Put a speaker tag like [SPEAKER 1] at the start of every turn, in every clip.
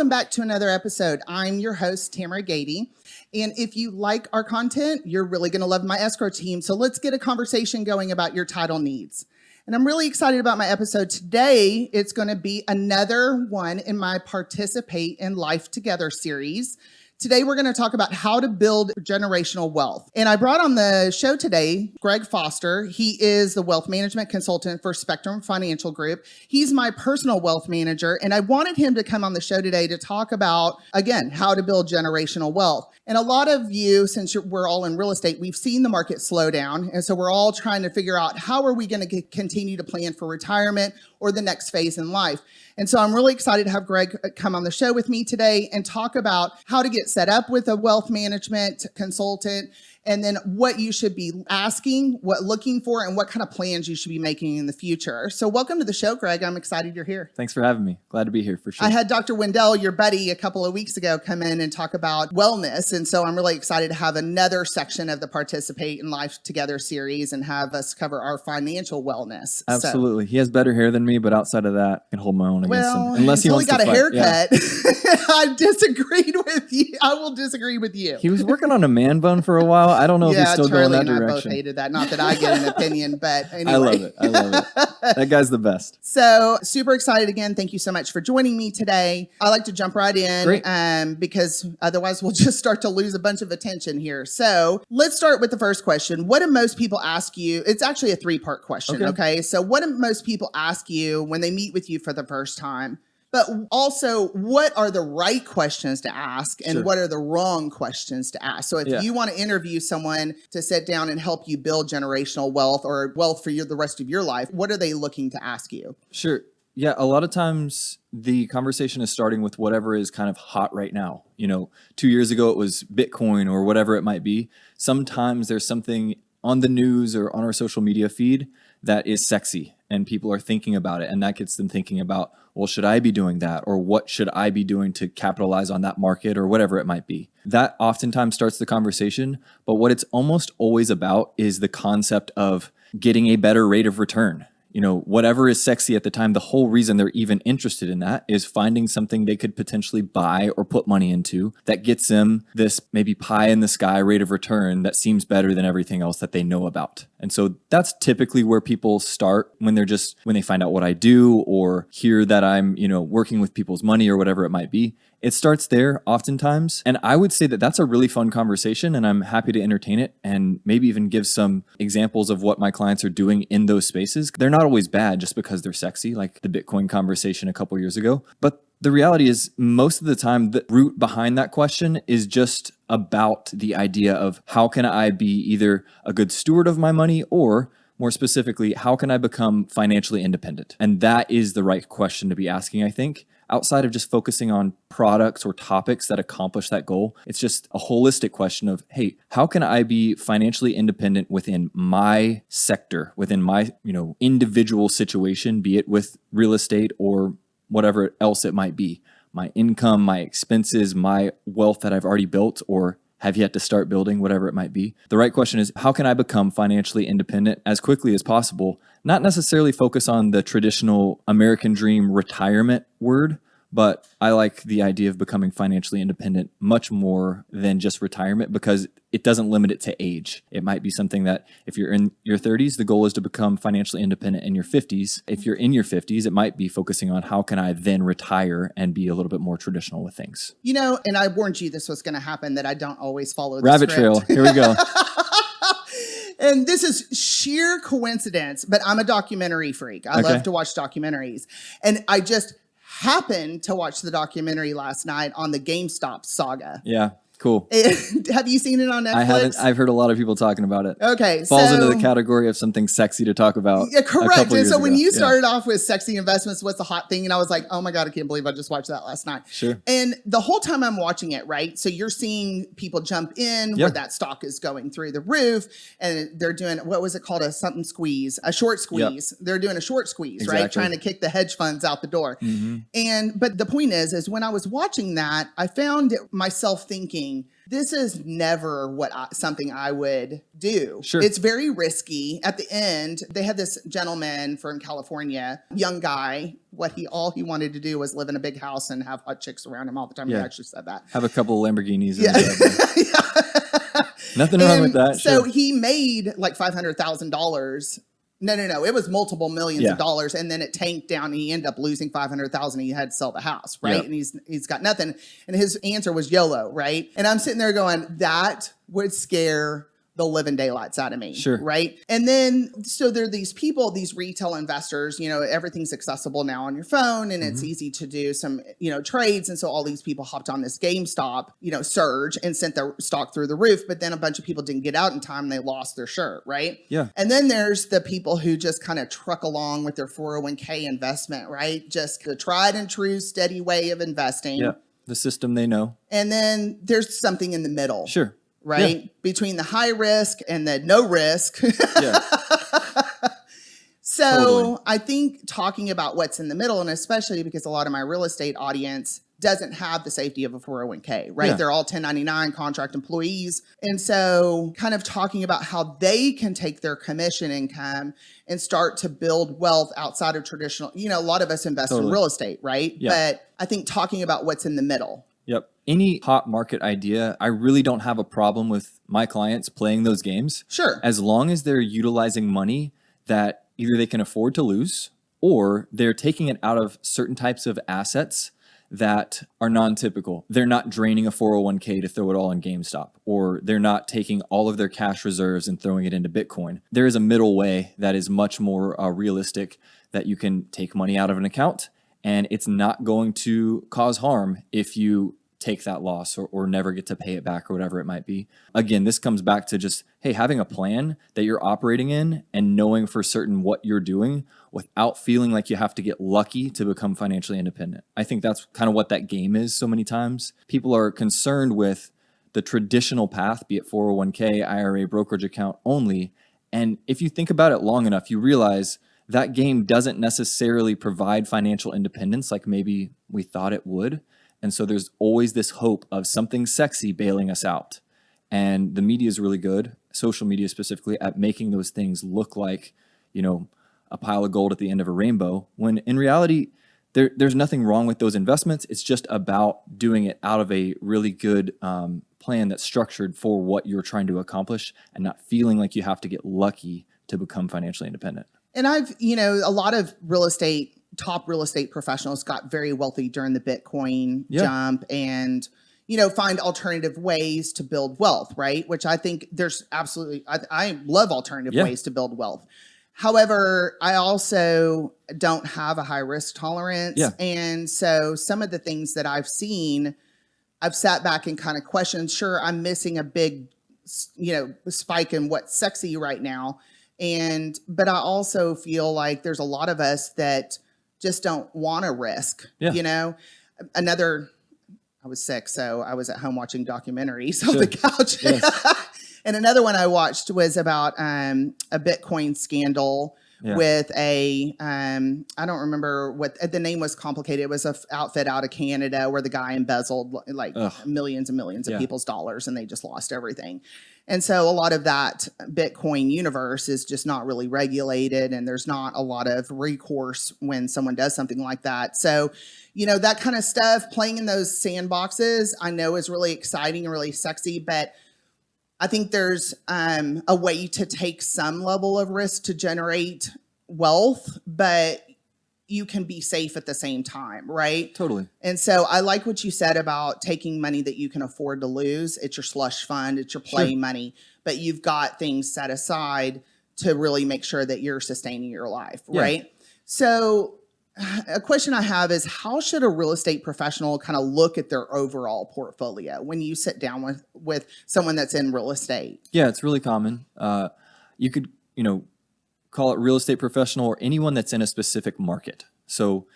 [SPEAKER 1] Welcome back to another episode. I'm your host, Tamera Gaede. And if you like our content, you're really going to love my escrow team. So let's get a conversation going about your title needs. And I'm really excited about my episode today. It's going to be another one in my Participate in Life Together series. Today, we're going to talk about how to build generational wealth. And I brought on the show today, Greg Foster. He is the wealth management consultant for Spectrum Financial Group. He's my personal wealth manager. And I wanted him to come on the show today to talk about, again, how to build generational wealth. And a lot of you, since we're all in real estate, we've seen the market slow down. And so we're all trying to figure out how are we going to continue to plan for retirement or the next phase in life. And so I'm really excited to have Greg come on the show with me today and talk about how to get set up with a wealth management consultant, and then what you should be asking, what looking for, and what kind of plans you should be making in the future. So welcome to the show, Greg. I'm excited you're here.
[SPEAKER 2] Thanks for having me. Glad to be here for sure.
[SPEAKER 1] I had Dr. Wendell, your buddy, a couple of weeks ago come in and talk about wellness. And so I'm really excited to have another section of the Participate in Life Together series and have us cover our financial wellness.
[SPEAKER 2] Absolutely. He has better hair than me, but outside of that, I can hold my own against him. Unless he wants
[SPEAKER 1] got
[SPEAKER 2] to
[SPEAKER 1] a
[SPEAKER 2] fight.
[SPEAKER 1] haircut.
[SPEAKER 2] Yeah.
[SPEAKER 1] I disagreed with you. I will disagree with you.
[SPEAKER 2] He was working on a man bun for a while. I don't know if he's still
[SPEAKER 1] Charlie
[SPEAKER 2] going that
[SPEAKER 1] and I
[SPEAKER 2] direction.
[SPEAKER 1] both hated that. Not that I get an opinion, but anyway.
[SPEAKER 2] I love it. That guy's the best.
[SPEAKER 1] So super excited again. Thank you so much for joining me today. I like to jump right in because otherwise we'll just start to lose a bunch of attention here. So let's start with the first question. What do most people ask you? It's actually a three-part question, okay? So what do most people ask you when they meet with you for the first time? But also, what are the right questions to ask and what are the wrong questions to ask? So if you want to interview someone to sit down and help you build generational wealth or wealth for the rest of your life, what are they looking to ask you?
[SPEAKER 2] Sure. Yeah, a lot of times the conversation is starting with whatever is kind of hot right now. 2 years ago it was Bitcoin or whatever it might be. Sometimes there's something on the news or on our social media feed that is sexy and people are thinking about it, and that gets them thinking about, well, should I be doing that? Or what should I be doing to capitalize on that market or whatever it might be? That oftentimes starts the conversation, but what it's almost always about is the concept of getting a better rate of return. Whatever is sexy at the time, the whole reason they're even interested in that is finding something they could potentially buy or put money into that gets them this maybe pie in the sky rate of return that seems better than everything else that they know about. And so that's typically where people start when they find out what I do or hear that I'm, working with people's money or whatever it might be. It starts there oftentimes. And I would say that that's a really fun conversation and I'm happy to entertain it and maybe even give some examples of what my clients are doing in those spaces. They're not always bad just because they're sexy, like the Bitcoin conversation a couple years ago. But the reality is most of the time, the root behind that question is just about the idea of how can I be either a good steward of my money or more specifically, how can I become financially independent? And that is the right question to be asking, I think. Outside of just focusing on products or topics that accomplish that goal, it's just a holistic question of, hey, how can I be financially independent within my sector, within my, individual situation, be it with real estate or whatever else it might be, my income, my expenses, my wealth that I've already built or have yet to start building, whatever it might be. The right question is, how can I become financially independent as quickly as possible? Not necessarily focus on the traditional American dream retirement word, but I like the idea of becoming financially independent much more than just retirement because it doesn't limit it to age. It might be something that if you're in your 30s, the goal is to become financially independent in your 50s. If you're in your 50s, it might be focusing on how can I then retire and be a little bit more traditional with things.
[SPEAKER 1] And I warned you this was going to happen, that I don't always follow the
[SPEAKER 2] Rabbit
[SPEAKER 1] script.
[SPEAKER 2] trail. Here we go.
[SPEAKER 1] And this is sheer coincidence, but I'm a documentary freak. I love to watch documentaries. And I just happened to watch the documentary last night on the GameStop saga.
[SPEAKER 2] Yeah. Cool.
[SPEAKER 1] Have you seen it on Netflix?
[SPEAKER 2] I haven't. I've heard a lot of people talking about it.
[SPEAKER 1] Okay.
[SPEAKER 2] Falls into the category of something sexy to talk about.
[SPEAKER 1] Yeah, correct. And so when you started off with sexy investments, what's the hot thing? And I was like, oh my God, I can't believe I just watched that last night.
[SPEAKER 2] Sure.
[SPEAKER 1] And the whole time I'm watching it, right? So you're seeing people jump in where that stock is going through the roof and they're doing, what was it called? A short squeeze. They're doing a short squeeze, right? Trying to kick the hedge funds out the door. But the point is when I was watching that, I found myself thinking, thinking, this is never something I would do.
[SPEAKER 2] Sure.
[SPEAKER 1] It's very risky. At the end, they had this gentleman from California, young guy. All he wanted to do was live in a big house and have hot chicks around him all the time. He actually said that.
[SPEAKER 2] Have a couple of Lamborghinis.
[SPEAKER 1] Yeah.
[SPEAKER 2] Nothing wrong with that.
[SPEAKER 1] So he made like $500,000. No. It was multiple millions of dollars. And then it tanked down and he ended up losing $500,000. He had to sell the house. Right. Yep. And he's got nothing. And his answer was YOLO. Right. And I'm sitting there going, that would scare the living daylights out of me.
[SPEAKER 2] Sure.
[SPEAKER 1] Right. And then, so there are these people, these retail investors, everything's accessible now on your phone and it's easy to do some, trades. And so all these people hopped on this GameStop, surge and sent their stock through the roof. But then a bunch of people didn't get out in time. And they lost their shirt. Right.
[SPEAKER 2] Yeah.
[SPEAKER 1] And then there's the people who just kind of truck along with their 401k investment, right? Just the tried and true steady way of investing.
[SPEAKER 2] Yeah. The system they know.
[SPEAKER 1] And then there's something in the middle.
[SPEAKER 2] Sure.
[SPEAKER 1] Right?
[SPEAKER 2] Yeah.
[SPEAKER 1] Between the high risk and the no risk.
[SPEAKER 2] Yeah.
[SPEAKER 1] So
[SPEAKER 2] Totally.
[SPEAKER 1] I think talking about what's in the middle, and especially because a lot of my real estate audience doesn't have the safety of a 401k, right?
[SPEAKER 2] Yeah.
[SPEAKER 1] They're all 1099 contract employees. And so kind of talking about how they can take their commission income and start to build wealth outside of traditional, a lot of us invest in real estate, right?
[SPEAKER 2] Yeah.
[SPEAKER 1] But I think talking about what's in the middle.
[SPEAKER 2] Yep. Any hot market idea, I really don't have a problem with my clients playing those games.
[SPEAKER 1] Sure.
[SPEAKER 2] As long as they're utilizing money that either they can afford to lose or they're taking it out of certain types of assets that are non-typical. They're not draining a 401k to throw it all in GameStop, or they're not taking all of their cash reserves and throwing it into Bitcoin. There is a middle way that is much more realistic, that you can take money out of an account and it's not going to cause harm if you take that loss or never get to pay it back or whatever it might be. Again, this comes back to just, hey, having a plan that you're operating in and knowing for certain what you're doing without feeling like you have to get lucky to become financially independent. I think that's kind of what that game is so many times. People are concerned with the traditional path, be it 401k, IRA, brokerage account only. And if you think about it long enough, you realize that game doesn't necessarily provide financial independence like maybe we thought it would. And so there's always this hope of something sexy bailing us out. And the media is really good, social media specifically, at making those things look like, a pile of gold at the end of a rainbow, when in reality, there's nothing wrong with those investments. It's just about doing it out of a really good plan that's structured for what you're trying to accomplish and not feeling like you have to get lucky to become financially independent.
[SPEAKER 1] And I've, a lot of top real estate professionals got very wealthy during the Bitcoin jump and, find alternative ways to build wealth, right? Which I think there's absolutely, I love alternative ways to build wealth. However, I also don't have a high risk tolerance.
[SPEAKER 2] Yeah.
[SPEAKER 1] And so some of the things that I've seen, I've sat back and kind of questioned, sure, I'm missing a big, spike in what's sexy right now. But I also feel like there's a lot of us that just don't want to risk, I was sick, so I was at home watching documentaries on the couch. Yes. And another one I watched was about a Bitcoin scandal with I don't remember what the name was, complicated. It was an outfit out of Canada where the guy embezzled like millions and millions of people's dollars and they just lost everything. And so a lot of that Bitcoin universe is just not really regulated and there's not a lot of recourse when someone does something like that. So, that kind of stuff, playing in those sandboxes, I know is really exciting and really sexy, but I think there's a way to take some level of risk to generate wealth, but you can be safe at the same time, right?
[SPEAKER 2] Totally.
[SPEAKER 1] And so I like what you said about taking money that you can afford to lose. It's your slush fund, it's your play money, but you've got things set aside to really make sure that you're sustaining your life, right? So a question I have is, how should a real estate professional kind of look at their overall portfolio when you sit down with someone that's in real estate?
[SPEAKER 2] Yeah, it's really common. You could, call it real estate professional or anyone that's in a specific market. So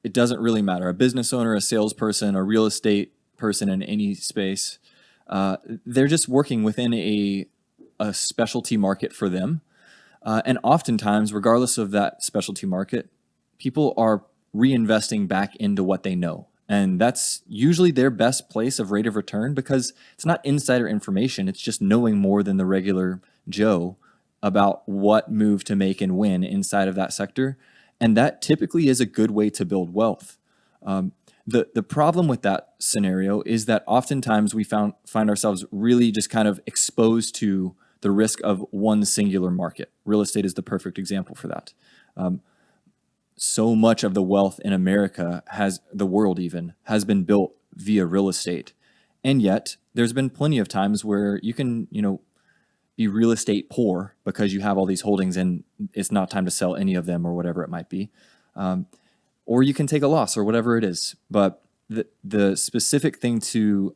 [SPEAKER 2] it doesn't really matter. A business owner, a salesperson, a real estate person in any space, they're just working within a specialty market for them. And oftentimes, regardless of that specialty market, people are reinvesting back into what they know. And that's usually their best place of rate of return because it's not insider information. It's just knowing more than the regular Joe about what move to make and when inside of that sector. And that typically is a good way to build wealth. The problem with that scenario is that oftentimes we find ourselves really just kind of exposed to the risk of one singular market. Real estate is the perfect example for that. So much of the wealth in America, the world even, has been built via real estate. And yet there's been plenty of times where you can, be real estate poor because you have all these holdings and it's not time to sell any of them or whatever it might be. Or you can take a loss or whatever it is. But the specific thing to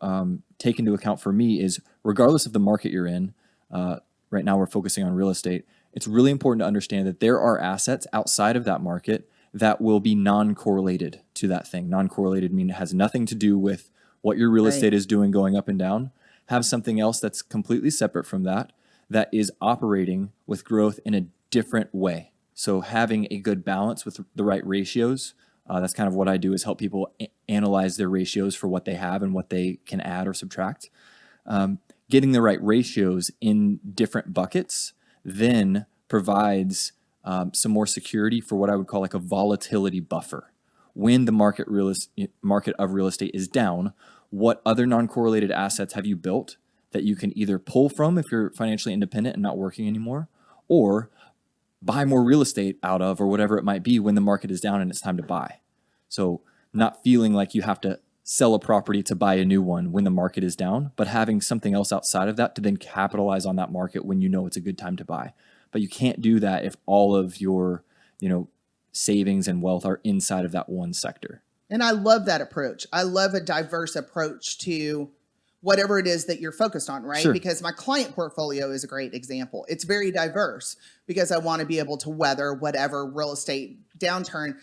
[SPEAKER 2] take into account for me is regardless of the market you're in, right now we're focusing on real estate, it's really important to understand that there are assets outside of that market that will be non-correlated to that thing. Non-correlated meaning it has nothing to do with what your real estate is doing going up and down. Have something else that's completely separate from that is operating with growth in a different way. So having a good balance with the right ratios, that's kind of what I do is help people analyze their ratios for what they have and what they can add or subtract. Getting the right ratios in different buckets then provides some more security for what I would call like a volatility buffer. When the market of real estate is down, what other non-correlated assets have you built that you can either pull from if you're financially independent and not working anymore, or buy more real estate out of, or whatever it might be when the market is down and it's time to buy. So not feeling like you have to sell a property to buy a new one when the market is down, but having something else outside of that to then capitalize on that market when you know it's a good time to buy. But you can't do that if all of your, savings and wealth are inside of that one sector.
[SPEAKER 1] And I love that approach. I love a diverse approach to whatever it is that you're focused on, right?
[SPEAKER 2] Sure.
[SPEAKER 1] Because my client portfolio is a great example. It's very diverse because I want to be able to weather whatever real estate downturn,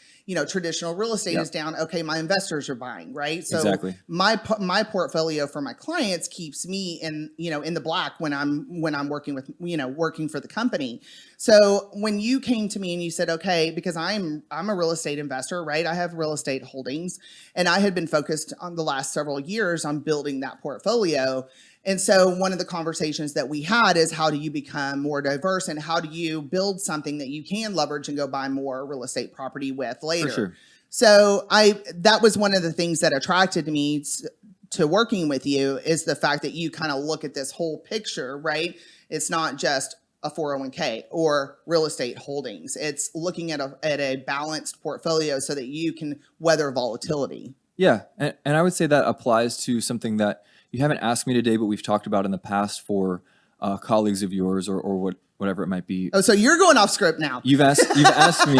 [SPEAKER 1] traditional real estate is down. Okay, my investors are buying, right? So
[SPEAKER 2] exactly.
[SPEAKER 1] my portfolio for my clients keeps me in the black when I'm working with, working for the company. So when you came to me and you said, okay, because I'm a real estate investor, right? I have real estate holdings and I had been focused on the last several years on building that portfolio. And so one of the conversations that we had is how do you become more diverse and how do you build something that you can leverage and go buy more real estate property with later?
[SPEAKER 2] For sure.
[SPEAKER 1] So that was one of the things that attracted me to working with you is the fact that you kind of look at this whole picture, right? It's not just a 401k or real estate holdings. It's looking at a balanced portfolio so that you can weather volatility.
[SPEAKER 2] Yeah. And I would say that applies to something that you haven't asked me today, but we've talked about in the past for colleagues of yours or whatever it might be.
[SPEAKER 1] Oh, so you're going off script now.
[SPEAKER 2] You've asked me,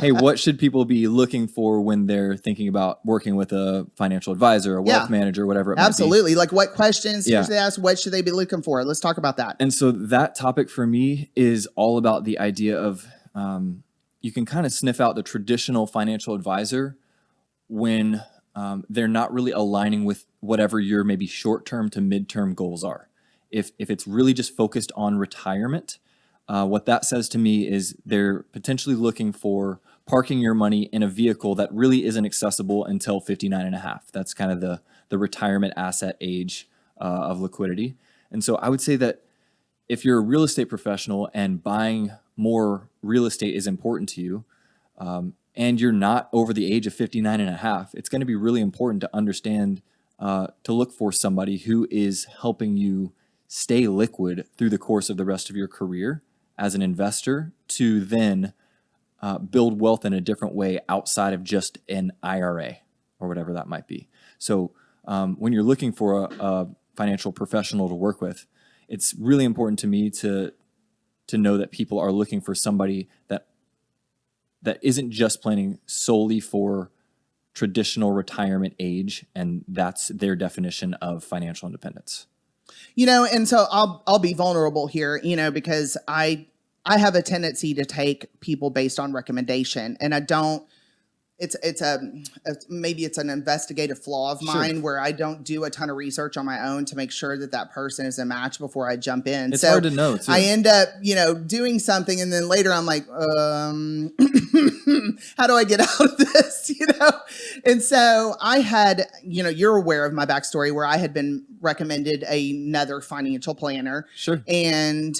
[SPEAKER 2] hey, what should people be looking for when they're thinking about working with a financial advisor, a wealth manager, whatever it might be?
[SPEAKER 1] Absolutely. Like what questions should they ask? What should they be looking for? Let's talk about that.
[SPEAKER 2] And so that topic for me is all about the idea of you can kind of sniff out the traditional financial advisor when they're not really aligning with whatever your maybe short-term to mid-term goals are. If it's really just focused on retirement, what that says to me is they're potentially looking for parking your money in a vehicle that really isn't accessible until 59 and a half. That's kind of the retirement asset age of liquidity. And so I would say that if you're a real estate professional and buying more real estate is important to you, and you're not over the age of 59 and a half, it's going to be really important to understand, to look for somebody who is helping you stay liquid through the course of the rest of your career as an investor to then build wealth in a different way outside of just an IRA or whatever that might be. So when you're looking for a financial professional to work with, it's really important to me to know that people are looking for somebody that isn't just planning solely for traditional retirement age, and that's their definition of financial independence.
[SPEAKER 1] And so I'll be vulnerable here, because I have a tendency to take people based on recommendation, and I don't. maybe it's an investigative flaw of
[SPEAKER 2] Sure.
[SPEAKER 1] mine where I don't do a ton of research on my own to make sure that person is a match before I jump in.
[SPEAKER 2] It's
[SPEAKER 1] so
[SPEAKER 2] hard to know, too.
[SPEAKER 1] I end up, doing something, and then later I'm like, how do I get out of this? And so I had, you're aware of my backstory where I had been recommended another financial planner.
[SPEAKER 2] Sure.
[SPEAKER 1] And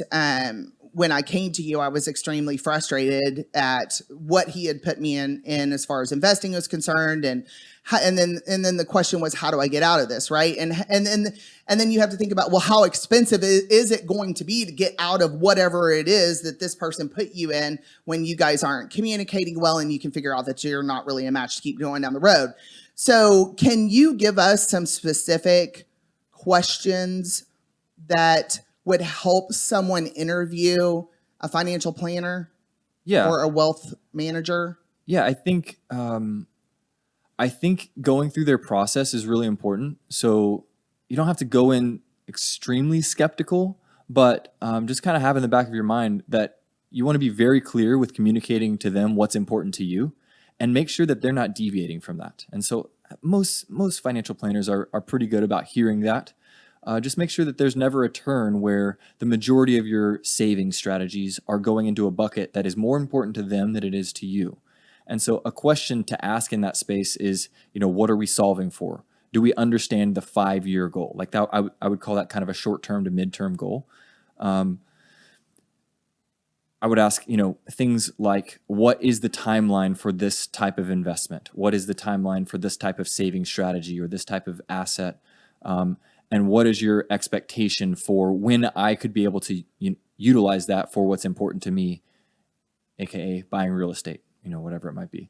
[SPEAKER 1] when I came to you, I was extremely frustrated at what he had put me in as far as investing was concerned, and then the question was, how do I get out of this, right? And then you have to think about, well, how expensive is it going to be to get out of whatever it is that this person put you in when you guys aren't communicating well, and you can figure out that you're not really a match to keep going down the road. So, can you give us some specific questions that would help someone interview a financial planner or a wealth manager?
[SPEAKER 2] Yeah, I think going through their process is really important. So you don't have to go in extremely skeptical, but just kind of have in the back of your mind that you want to be very clear with communicating to them what's important to you, and make sure that they're not deviating from that. And so most financial planners are pretty good about hearing that. Just make sure that there's never a turn where the majority of your saving strategies are going into a bucket that is more important to them than it is to you. And so a question to ask in that space is, what are we solving for? Do we understand the 5-year goal? Like that, I would call that kind of a short-term to mid-term goal. I would ask, things like, what is the timeline for this type of investment? What is the timeline for this type of saving strategy or this type of asset? And what is your expectation for when I could be able to utilize that for what's important to me, aka buying real estate, whatever it might be.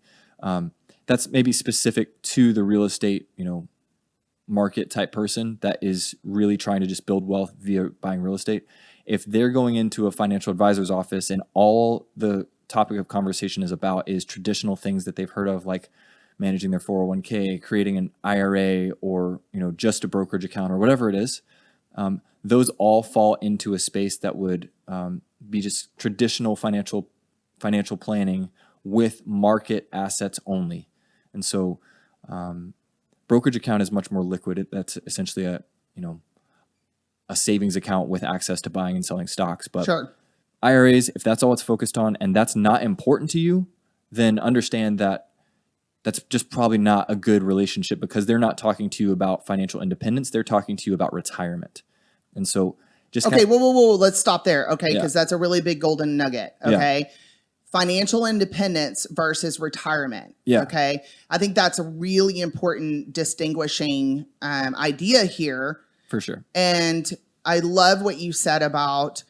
[SPEAKER 2] That's maybe specific to the real estate, market type person that is really trying to just build wealth via buying real estate. If they're going into a financial advisor's office and all the topic of conversation is about is traditional things that they've heard of, like managing their 401k, creating an IRA, or just a brokerage account or whatever it is, those all fall into a space that would be just traditional financial planning with market assets only. And so brokerage account is much more liquid. That's essentially a savings account with access to buying and selling stocks. But
[SPEAKER 1] sure.
[SPEAKER 2] IRAs, if that's all it's focused on and that's not important to you, then understand that that's just probably not a good relationship, because they're not talking to you about financial independence. They're talking to you about retirement. And so just
[SPEAKER 1] whoa, let's stop there. Okay. Because that's a really big golden nugget. Okay. Yeah. Financial independence versus retirement.
[SPEAKER 2] Yeah.
[SPEAKER 1] Okay. I think that's a really important distinguishing idea here.
[SPEAKER 2] For sure.
[SPEAKER 1] And I love what you said about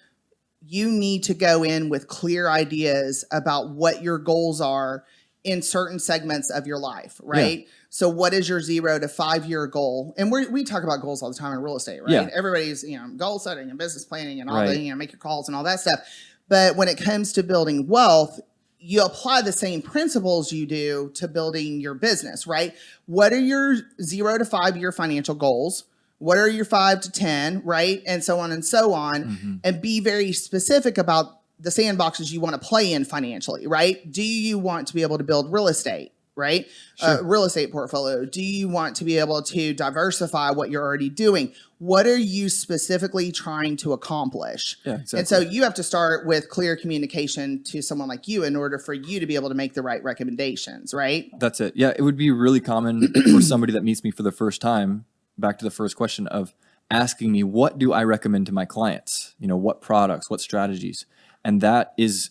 [SPEAKER 1] you need to go in with clear ideas about what your goals are in certain segments of your life, right? Yeah. So what is your 0 to 5 year goal? And we talk about goals all the time in real estate, right? Yeah. Everybody's, goal setting and business planning and all the, make your calls and all that stuff. But when it comes to building wealth, you apply the same principles you do to building your business, right? What are your 0 to 5 year financial goals? What are your 5 to 10, right? And so on and so on. Mm-hmm. And be very specific about the sandboxes you want to play in financially, right? Do you want to be able to build real estate, right?
[SPEAKER 2] Sure.
[SPEAKER 1] Real estate portfolio. Do you want to be able to diversify what you're already doing? What are you specifically trying to accomplish?
[SPEAKER 2] Yeah, exactly.
[SPEAKER 1] And so you have to start with clear communication to someone like you in order for you to be able to make the right recommendations, right?
[SPEAKER 2] That's it. Yeah, it would be really common for somebody that meets me for the first time, back to the first question of asking me, what do I recommend to my clients? What products, what strategies? And that is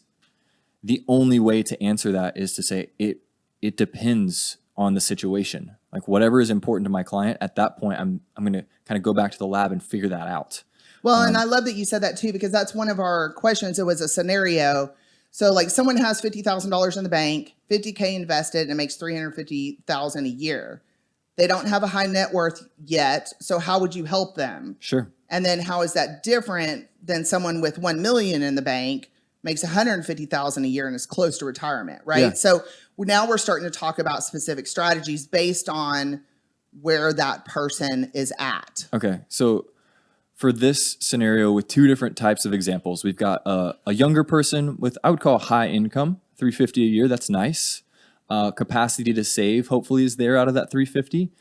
[SPEAKER 2] the only way to answer that, is to say it depends on the situation. Like whatever is important to my client at that point, I'm going to kind of go back to the lab and figure that out.
[SPEAKER 1] Well, and I love that you said that too, because that's one of our questions. It was a scenario. So like someone has $50,000 in the bank, 50K invested, and it makes $350,000 a year. They don't have a high net worth yet. So how would you help them?
[SPEAKER 2] Sure.
[SPEAKER 1] And then how is that different than someone with 1 million in the bank, makes $150,000 a year and is close to retirement, right?
[SPEAKER 2] Yeah.
[SPEAKER 1] So now we're starting to talk about specific strategies based on where that person is at.
[SPEAKER 2] Okay. So for this scenario with two different types of examples, we've got a younger person with, I would call high income, $350 a year. That's nice. capacity to save hopefully is there out of that 350.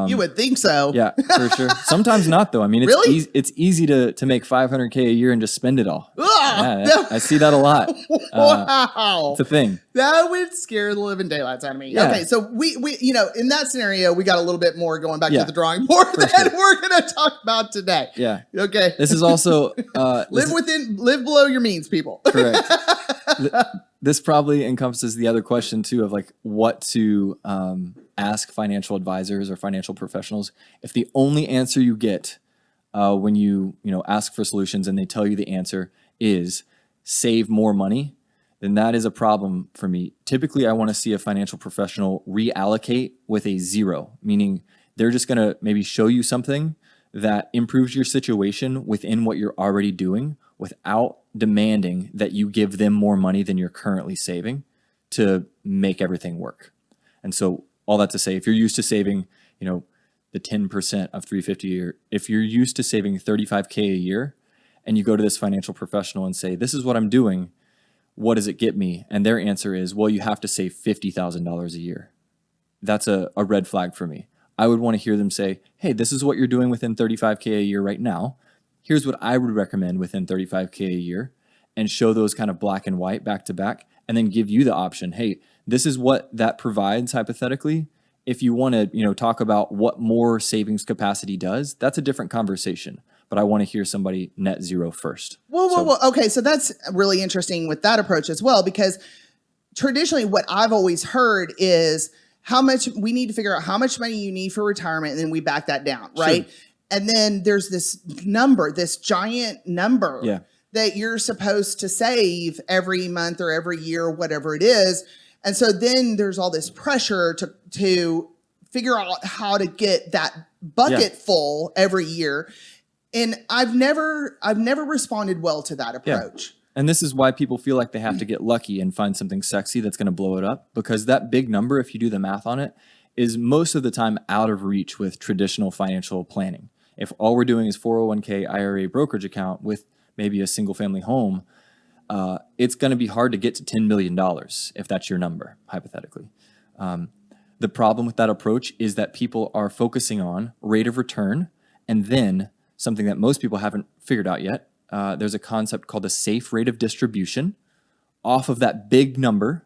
[SPEAKER 1] You would think so.
[SPEAKER 2] Yeah, for sure. Sometimes not though. I mean, it's
[SPEAKER 1] Really?
[SPEAKER 2] it's easy to make $500K a year and just spend it all.
[SPEAKER 1] Ugh!
[SPEAKER 2] Yeah, I see that a lot.
[SPEAKER 1] Wow.
[SPEAKER 2] It's a thing.
[SPEAKER 1] That would scare the living daylights out of me.
[SPEAKER 2] Yeah.
[SPEAKER 1] Okay, so we in that scenario, we got a little bit more going back
[SPEAKER 2] Yeah.
[SPEAKER 1] to the drawing board that
[SPEAKER 2] sure.
[SPEAKER 1] we're going to talk about today.
[SPEAKER 2] Yeah.
[SPEAKER 1] Okay.
[SPEAKER 2] This is also
[SPEAKER 1] Live below your means, people.
[SPEAKER 2] correct. This probably encompasses the other question too of like what to ask financial advisors or financial professionals. If the only answer you get when you ask for solutions and they tell you the answer is save more money, then that is a problem for me. Typically, I want to see a financial professional reallocate with a zero, meaning they're just going to maybe show you something that improves your situation within what you're already doing without demanding that you give them more money than you're currently saving to make everything work. And so all that to say, if you're used to saving, the 10% of 350 a year, if you're used to saving 35K a year and you go to this financial professional and say, this is what I'm doing, what does it get me? And their answer is, well, you have to save $50,000 a year. That's a red flag for me. I would want to hear them say, hey, this is what you're doing within 35K a year right now. Here's what I would recommend within 35K a year, and show those kind of black and white back to back, and then give you the option. Hey, this is what that provides hypothetically. If you want to, talk about what more savings capacity does, that's a different conversation. But I want to hear somebody net zero first.
[SPEAKER 1] Whoa. Okay, so that's really interesting with that approach as well, because traditionally what I've always heard is how much we need to figure out how much money you need for retirement, and then we back that down, right? Sure. And then there's this number, this giant number that you're supposed to save every month or every year, or whatever it is. And so then there's all this pressure to figure out how to get that bucket full every year. And I've never responded well to that approach.
[SPEAKER 2] Yeah. And this is why people feel like they have to get lucky and find something sexy that's going to blow it up, because that big number, if you do the math on it, is most of the time out of reach with traditional financial planning. If all we're doing is 401k, IRA, brokerage account with maybe a single family home, it's going to be hard to get to $10 million if that's your number, hypothetically. The problem with that approach is that people are focusing on rate of return, and then something that most people haven't figured out yet, there's a concept called a safe rate of distribution off of that big number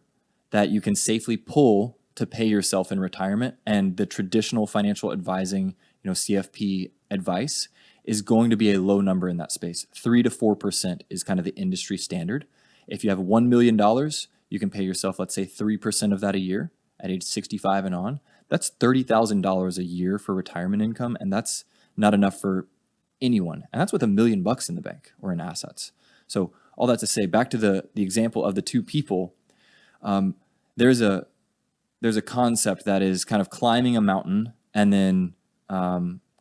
[SPEAKER 2] that you can safely pull to pay yourself in retirement. And the traditional financial advising, CFP advice is going to be a low number in that space. 3 to 4% is kind of the industry standard. If you have $1 million, you can pay yourself, let's say 3% of that a year at age 65 and on. That's $30,000 a year for retirement income. And that's not enough for anyone. And that's with $1 million in the bank or in assets. So all that to say, back to the example of the two people, there's a concept that is kind of climbing a mountain and then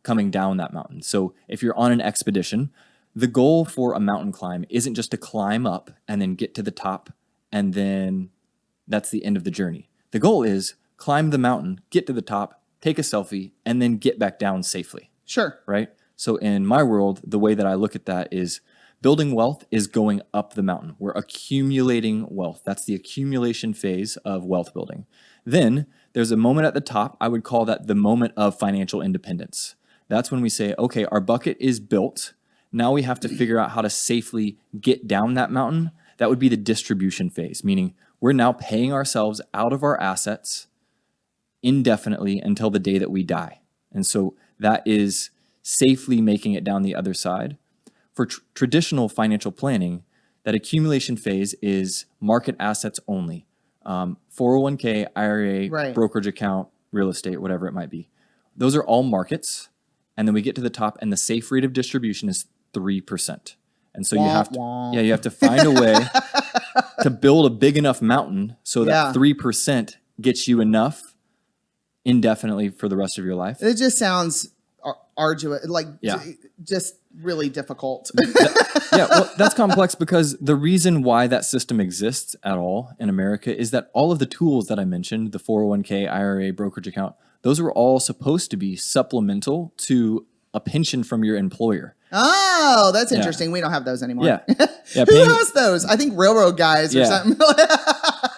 [SPEAKER 2] coming down that mountain. So if you're on an expedition, the goal for a mountain climb isn't just to climb up and then get to the top and then that's the end of the journey. The goal is climb the mountain, get to the top, take a selfie, and then get back down safely.
[SPEAKER 1] Sure.
[SPEAKER 2] Right? So in my world, the way that I look at that is building wealth is going up the mountain. We're accumulating wealth. That's the accumulation phase of wealth building. Then there's a moment at the top. I would call that the moment of financial independence. That's when we say, okay, our bucket is built. Now we have to figure out how to safely get down that mountain. That would be the distribution phase, meaning we're now paying ourselves out of our assets indefinitely until the day that we die. And so that is safely making it down the other side. For traditional financial planning, that accumulation phase is market assets only. 401k, IRA, brokerage account, real estate, whatever it might be. Those are all markets. And then we get to the top and the safe rate of distribution is 3%. And so you have to find a way to build a big enough mountain so that 3% gets you enough indefinitely for the rest of your life.
[SPEAKER 1] It just sounds arduous, just really difficult.
[SPEAKER 2] Well, that's complex because the reason why that system exists at all in America is that all of the tools that I mentioned, the 401k, IRA, brokerage account, those are all supposed to be supplemental to a pension from your employer.
[SPEAKER 1] Oh, that's interesting. We don't have those anymore.
[SPEAKER 2] Yeah.
[SPEAKER 1] Who has those? I think railroad guys or something.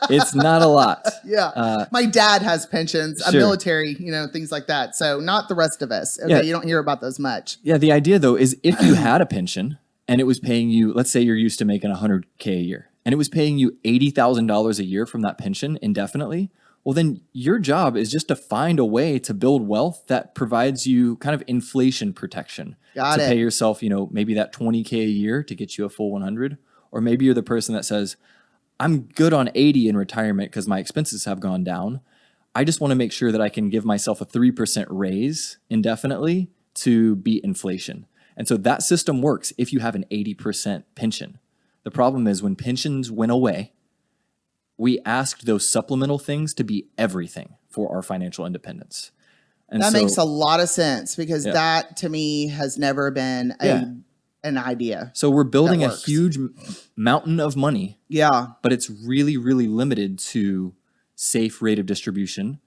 [SPEAKER 2] It's not a lot.
[SPEAKER 1] Yeah. My dad has pensions, a
[SPEAKER 2] Sure.
[SPEAKER 1] military, things like that. So not the rest of us. Okay.
[SPEAKER 2] Yeah.
[SPEAKER 1] You don't hear about those much.
[SPEAKER 2] Yeah, the idea though is if you had a pension and it was paying you, let's say you're used to making $100K a year, and it was paying you $80,000 a year from that pension indefinitely, well then your job is just to find a way to build wealth that provides you kind of inflation protection.
[SPEAKER 1] Got
[SPEAKER 2] to
[SPEAKER 1] it.
[SPEAKER 2] pay yourself, maybe that 20K a year to get you a full 100, or maybe you're the person that says, I'm good on 80 in retirement because my expenses have gone down. I just want to make sure that I can give myself a 3% raise indefinitely to beat inflation. And so that system works if you have an 80% pension. The problem is when pensions went away, we asked those supplemental things to be everything for our financial independence. And
[SPEAKER 1] That
[SPEAKER 2] so,
[SPEAKER 1] makes a lot of sense because
[SPEAKER 2] Yeah.
[SPEAKER 1] that to me has never been an idea.
[SPEAKER 2] so we're building a
[SPEAKER 1] works.
[SPEAKER 2] huge mountain of money,
[SPEAKER 1] Yeah.
[SPEAKER 2] but it's really, really limited to safe rate of distribution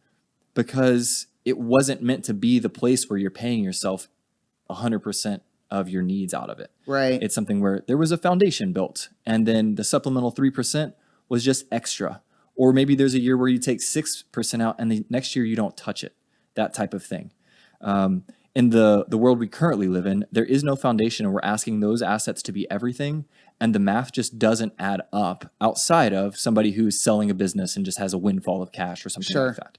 [SPEAKER 2] because it wasn't meant to be the place where you're paying yourself 100% of your needs out of it.
[SPEAKER 1] Right.
[SPEAKER 2] It's something where there was a foundation built and then the supplemental 3% was just extra. Or maybe there's a year where you take 6% out and the next year you don't touch it, that type of thing. In the world we currently live in, there is no foundation and we're asking those assets to be everything. And the math just doesn't add up outside of somebody who's selling a business and just has a windfall of cash or something
[SPEAKER 1] Sure.
[SPEAKER 2] like that.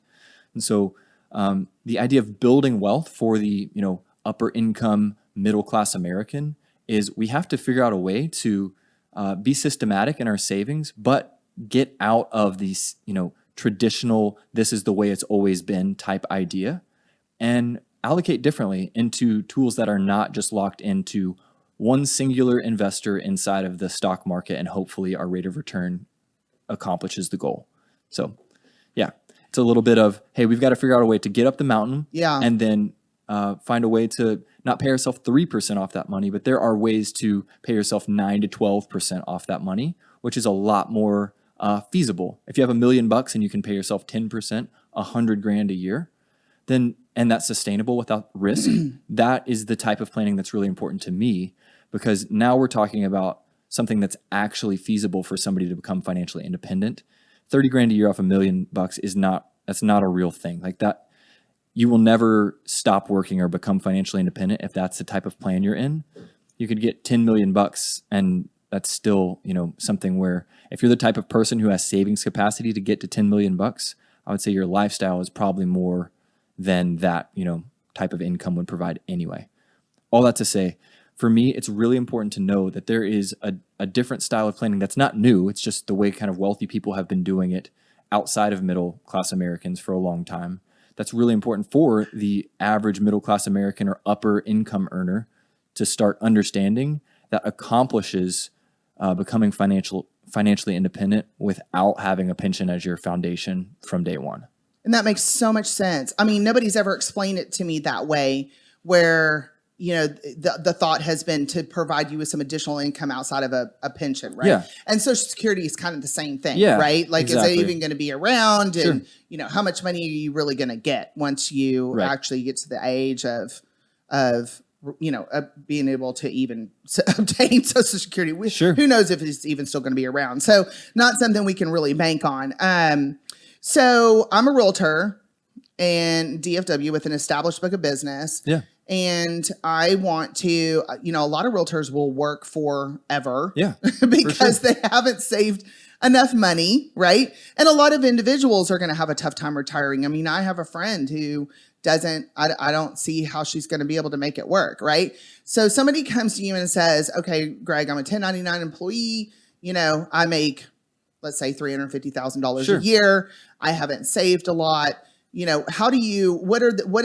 [SPEAKER 2] And so the idea of building wealth for the upper income middle class American is we have to figure out a way to be systematic in our savings, but get out of these traditional this is the way it's always been type idea and allocate differently into tools that are not just locked into one singular investor inside of the stock market and hopefully our rate of return accomplishes the goal. So yeah, it's a little bit of, hey, we've got to figure out a way to get up the mountain and then find a way to not pay yourself 3% off that money, but there are ways to pay yourself 9 to 12% off that money, which is a lot more feasible. If you have $1 million and you can pay yourself 10%, $100,000 a year, then, and that's sustainable without risk, that is the type of planning that's really important to me because now we're talking about something that's actually feasible for somebody to become financially independent. $30,000 a year off $1 million that's not a real thing. Like that, you will never stop working or become financially independent if that's the type of plan you're in. You could get $10 million and that's still, something where if you're the type of person who has savings capacity to get to $10 million, I would say your lifestyle is probably more than that, type of income would provide anyway. All that to say, for me, it's really important to know that there is a different style of planning that's not new. It's just the way kind of wealthy people have been doing it outside of middle class Americans for a long time. That's really important for the average middle class American or upper income earner to start understanding that accomplishes becoming financially independent without having a pension as your foundation from day one.
[SPEAKER 1] And that makes so much sense. I mean, nobody's ever explained it to me that way where, the thought has been to provide you with some additional income outside of a pension, right?
[SPEAKER 2] Yeah.
[SPEAKER 1] And Social Security is kind of the same thing,
[SPEAKER 2] Yeah,
[SPEAKER 1] right? Like,
[SPEAKER 2] exactly.
[SPEAKER 1] is it even going to be around?
[SPEAKER 2] Sure.
[SPEAKER 1] And, how much money are you really going to get once you actually get to the age of being able to even obtain Social Security?
[SPEAKER 2] Sure.
[SPEAKER 1] Who knows if it's even still going to be around? So not something we can really bank on. So I'm a realtor in DFW with an established book of business.
[SPEAKER 2] Yeah.
[SPEAKER 1] And I want to, a lot of realtors will work forever.
[SPEAKER 2] Yeah.
[SPEAKER 1] because they haven't saved enough money, right? And a lot of individuals are going to have a tough time retiring. I mean, I have a friend who I don't see how she's going to be able to make it work, right? So somebody comes to you and says, okay, Greg, I'm a 1099 employee. I make, let's say $350,000 a year. I haven't saved a lot. What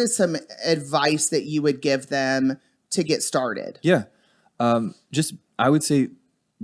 [SPEAKER 1] is some advice that you would give them to get started?
[SPEAKER 2] Yeah. I would say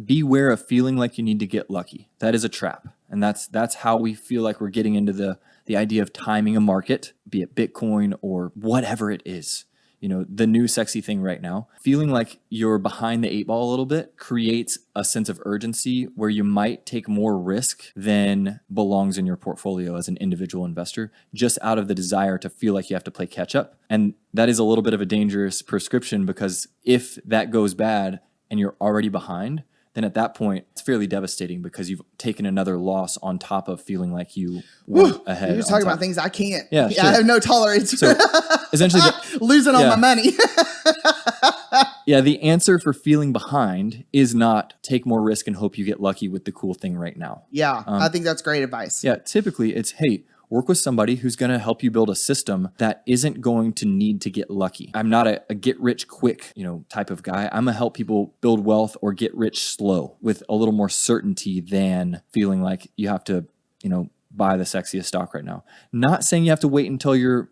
[SPEAKER 2] beware of feeling like you need to get lucky. That is a trap. And that's how we feel like we're getting into the idea of timing a market, be it Bitcoin or whatever it is. The new sexy thing right now, feeling like you're behind the 8 ball a little bit creates a sense of urgency where you might take more risk than belongs in your portfolio as an individual investor, just out of the desire to feel like you have to play catch up. And that is a little bit of a dangerous prescription because if that goes bad and you're already behind, then at that point, it's fairly devastating because you've taken another loss on top of feeling like you went ahead.
[SPEAKER 1] You're talking about things I can't.
[SPEAKER 2] Yeah, sure.
[SPEAKER 1] I have no tolerance.
[SPEAKER 2] So essentially,
[SPEAKER 1] losing all my money.
[SPEAKER 2] Yeah, the answer for feeling behind is not take more risk and hope you get lucky with the cool thing right now.
[SPEAKER 1] Yeah, I think that's great advice.
[SPEAKER 2] Yeah, typically it's, hey, work with somebody who's going to help you build a system that isn't going to need to get lucky. I'm not a get rich quick, type of guy. I'm going to help people build wealth or get rich slow with a little more certainty than feeling like you have to, buy the sexiest stock right now. Not saying you have to wait until you're,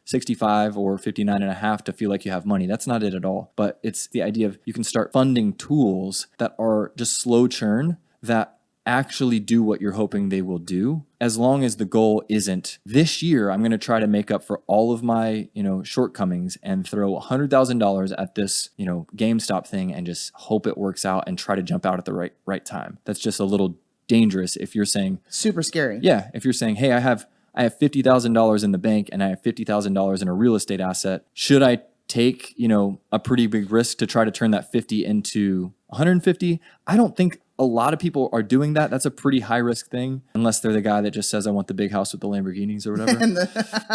[SPEAKER 2] 65 or 59 and a half to feel like you have money. That's not it at all. But it's the idea of you can start funding tools that are just slow churn that actually do what you're hoping they will do, as long as the goal isn't this year I'm going to try to make up for all of my shortcomings and throw $100,000 at this GameStop thing and just hope it works out and try to jump out at the right time. That's just a little dangerous if you're saying
[SPEAKER 1] super scary.
[SPEAKER 2] Yeah, if you're saying, hey, I have $50,000 in the bank and I have $50,000 in a real estate asset. Should I take, a pretty big risk to try to turn that 50 into 150? I don't think a lot of people are doing that. That's a pretty high risk thing, unless they're the guy that just says, I want the big house with the Lamborghinis or whatever.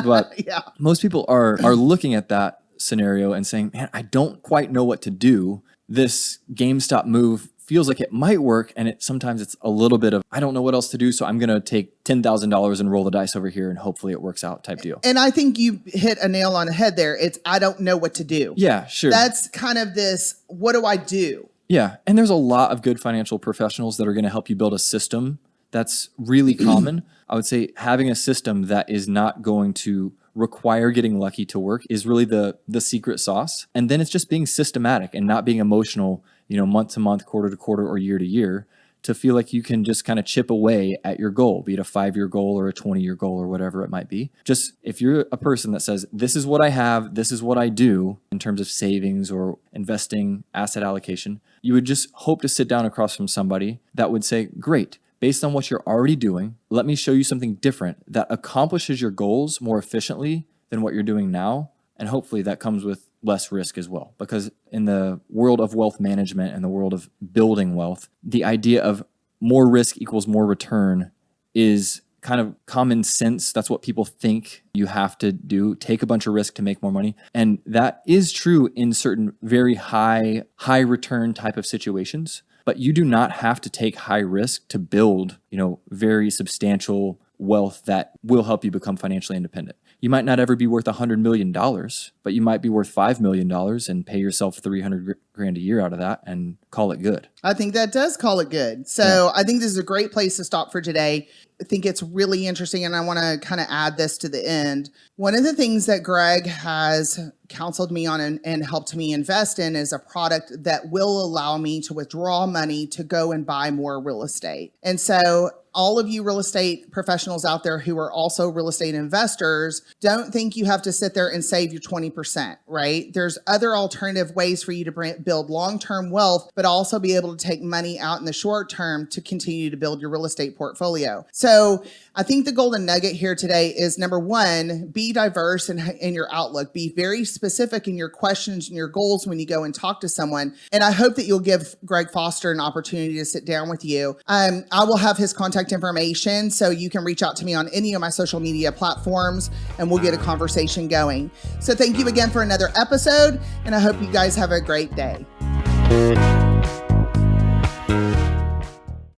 [SPEAKER 2] But
[SPEAKER 1] yeah,
[SPEAKER 2] most people are looking at that scenario and saying, man, I don't quite know what to do. This GameStop move feels like it might work, and sometimes it's a little bit of, I don't know what else to do, so I'm going to take $10,000 and roll the dice over here, and hopefully it works out type deal.
[SPEAKER 1] And I think you hit a nail on the head there. It's, I don't know what to do.
[SPEAKER 2] Yeah, sure.
[SPEAKER 1] That's kind of this, what do I do?
[SPEAKER 2] Yeah, and there's a lot of good financial professionals that are going to help you build a system that's really common. I would say having a system that is not going to require getting lucky to work is really the secret sauce. And then it's just being systematic and not being emotional, month to month, quarter to quarter, or year to year, to feel like you can just kind of chip away at your goal, be it a 5-year goal or a 20-year goal or whatever it might be. Just if you're a person that says, this is what I have, this is what I do in terms of savings or investing, asset allocation, you would just hope to sit down across from somebody that would say, great, based on what you're already doing, let me show you something different that accomplishes your goals more efficiently than what you're doing now. And hopefully that comes with less risk as well. Because in the world of wealth management and the world of building wealth, the idea of more risk equals more return is kind of common sense. That's what people think you have to do. Take a bunch of risk to make more money. And that is true in certain very high return type of situations. But you do not have to take high risk to build, very substantial wealth that will help you become financially independent. You might not ever be worth $100 million, but you might be worth $5 million and pay yourself $300 grand a year out of that and call it good.
[SPEAKER 1] I think that does call it good. So I think this is a great place to stop for today. I think it's really interesting, and I want to kind of add this to the end. One of the things that Greg has counseled me on and helped me invest in is a product that will allow me to withdraw money to go and buy more real estate. And so all of you real estate professionals out there who are also real estate investors, don't think you have to sit there and save your 20%, right? There's other alternative ways for you to build long-term wealth, but also be able to take money out in the short term to continue to build your real estate portfolio. So I think the golden nugget here today is, number one, be diverse in your outlook. Be very specific in your questions and your goals when you go and talk to someone. And I hope that you'll give Greg Foster an opportunity to sit down with you. I will have his contact information, so you can reach out to me on any of my social media platforms and we'll get a conversation going. So thank you again for another episode, and I hope you guys have a great day.